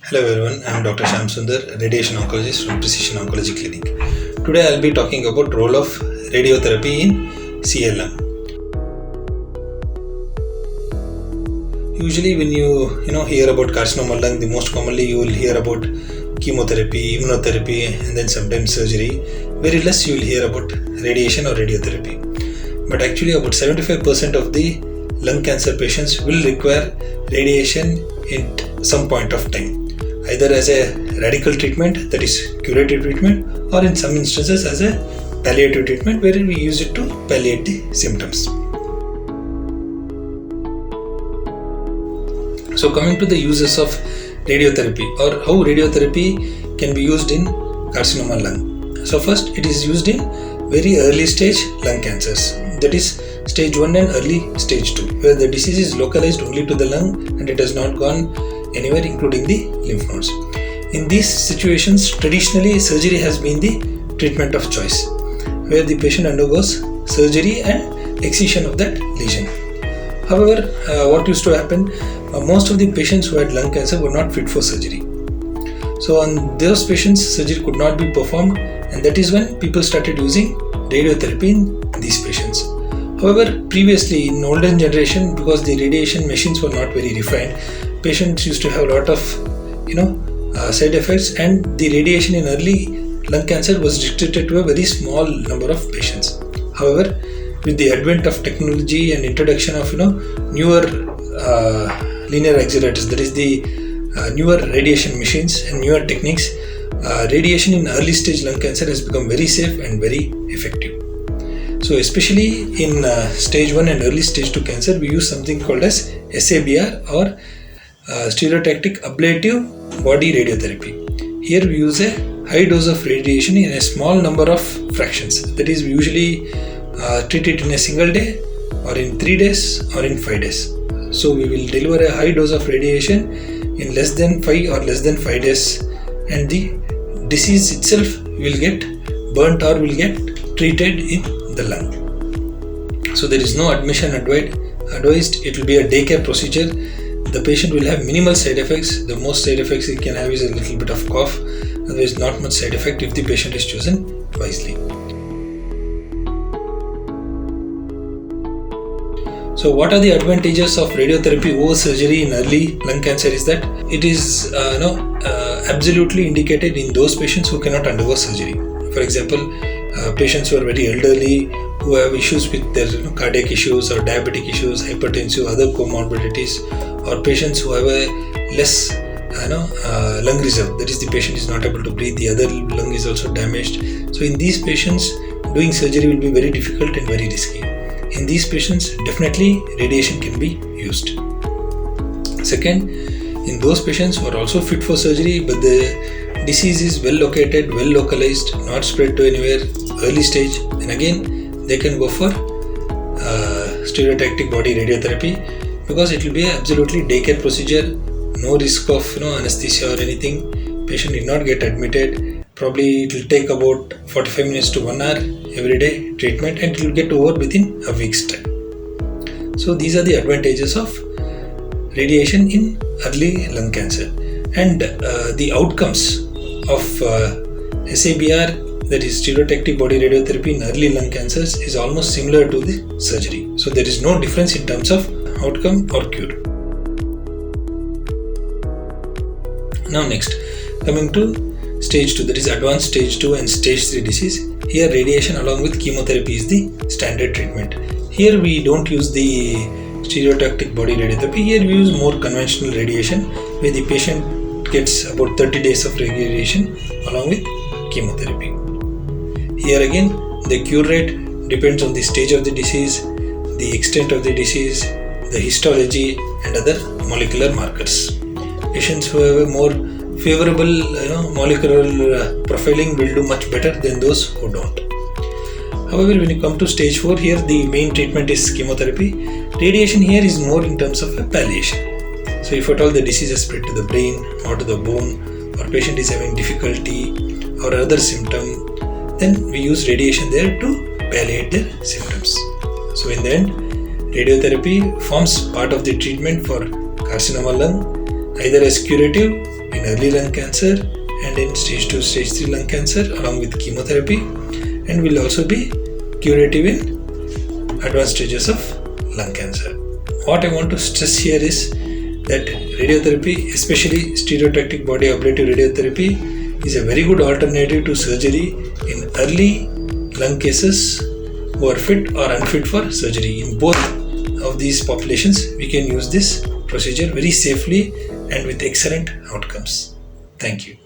Hello everyone, I am Dr. Sham Sundar, Radiation Oncologist from Precision Oncology Clinic. Today I will be talking about role of radiotherapy in CLM. Usually when you hear about carcinoma lung, the most commonly you will hear about chemotherapy, immunotherapy and then sometimes surgery. Very less you will hear about radiation or radiotherapy. But actually about 75% of the lung cancer patients will require radiation at some point of time, either as a radical treatment, that is curative treatment, or in some instances as a palliative treatment where we use it to palliate the symptoms. So coming to the uses of radiotherapy or how radiotherapy can be used in carcinoma lung. So first, it is used in very early stage lung cancers, that is stage 1 and early stage 2, where the disease is localized only to the lung and it has not gone anywhere including the lymph nodes. In these situations, traditionally surgery has been the treatment of choice, where the patient undergoes surgery and excision of that lesion. However, what used to happen, most of the patients who had lung cancer were not fit for surgery. So on those patients, surgery could not be performed, and that is when people started using radiotherapy in these patients. However, previously in olden generation, because the radiation machines were not very refined, patients used to have a lot of side effects, and the radiation in early lung cancer was restricted to a very small number of patients. However, with the advent of technology and introduction of newer linear accelerators, that is the newer radiation machines and newer techniques, radiation in early stage lung cancer has become very safe and very effective. So especially in stage 1 and early stage 2 cancer, we use something called as SABR or stereotactic ablative body radiotherapy. Here we use a high dose of radiation in a small number of fractions. That is, we usually treat it in a single day or in 3 days or in 5 days. So we will deliver a high dose of radiation in less than 5 or less than 5 days, and the disease itself will get burnt or will get treated in the lung. So there is no admission advised. It will be a day care procedure. The patient will have minimal side effects. The most side effects it can have is a little bit of cough. Otherwise, not much side effect if the patient is chosen wisely. So what are the advantages of radiotherapy over surgery in early lung cancer is that it is absolutely indicated in those patients who cannot undergo surgery. For example, patients who are very elderly, who have issues with their cardiac issues or diabetic issues, hypertensive, other comorbidities, or patients who have a less lung reserve, that is the patient is not able to breathe, the other lung is also damaged. So in these patients, doing surgery will be very difficult and very risky. In these patients, definitely radiation can be used. Second, in those patients who are also fit for surgery, but the disease is well located, well localized, not spread to anywhere, early stage, then again they can go for stereotactic body radiotherapy, because it will be an absolutely day care procedure, no risk of anesthesia or anything. Patient need not get admitted. Probably it will take about 45 minutes to 1 hour every day treatment, and it will get over within a week's time. So these are the advantages of radiation in early lung cancer, and the outcomes of SABR, that is stereotactic body radiotherapy in early lung cancers, is almost similar to the surgery. So there is no difference in terms of outcome or cure. Now next, coming to stage 2, that is advanced stage 2 and stage 3 disease. Here radiation along with chemotherapy is the standard treatment. Here we don't use the stereotactic body radiotherapy. Here we use more conventional radiation, where the patient gets about 30 days of radiation along with chemotherapy. Here again, the cure rate depends on the stage of the disease, the extent of the disease, the histology and other molecular markers. Patients who have a more favorable molecular profiling will do much better than those who don't. However, when you come to stage 4, here the main treatment is chemotherapy. Radiation here is more in terms of a palliation. So if at all the disease is spread to the brain or to the bone, or patient is having difficulty or other symptom, then we use radiation there to palliate their symptoms. So in the end, radiotherapy forms part of the treatment for carcinoma lung, either as curative in early lung cancer and in stage 2, stage 3 lung cancer along with chemotherapy, and will also be curative in advanced stages of lung cancer. What I want to stress here is that radiotherapy, especially stereotactic body ablative radiotherapy, is a very good alternative to surgery in early lung cases who are fit or unfit for surgery. In both of these populations, we can use this procedure very safely and with excellent outcomes. Thank you.